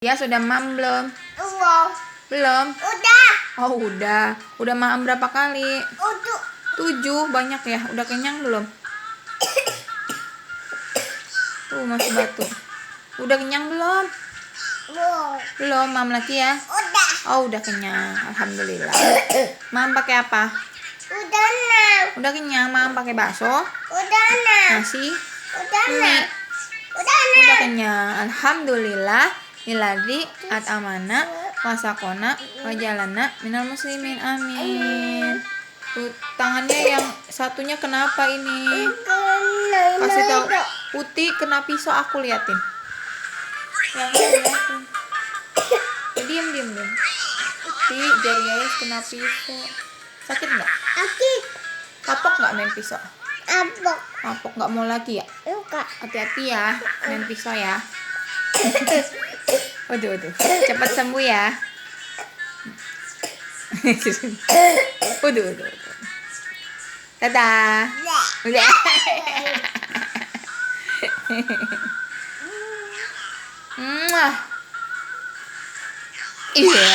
Ya, sudah mam belum? Belum. Belum? Udah. Oh, udah. Udah mam berapa kali? 7. Banyak ya? Udah kenyang belum? Tuh, masih batuk. Udah kenyang belum? Belum, mam lagi ya? Udah. Oh, udah kenyang. Alhamdulillah. Mam pakai apa? Udah nak. Udah kenyang, mam pakai bakso? Udah nak. Nasi? Udah Mie? nak. Udah Udah nak. kenyang. Alhamdulillah. Iladi at amana wasakona wajalana minal muslimin. Amin. Tuh, tangannya yang satunya kenapa ini? Kasih tahu. Putih kena pisau, aku liatin. Yang liatin. Diam. Putih jari Yayas kena pisau. Sakit nggak? Sakit. Kapok nggak main pisau? Apa? Kapok nggak mau lagi ya? Enggak. Hati-hati ya main pisau ya. Waduh. Cepat sembuh ya. Waduh. Dadah. Udah. Iya.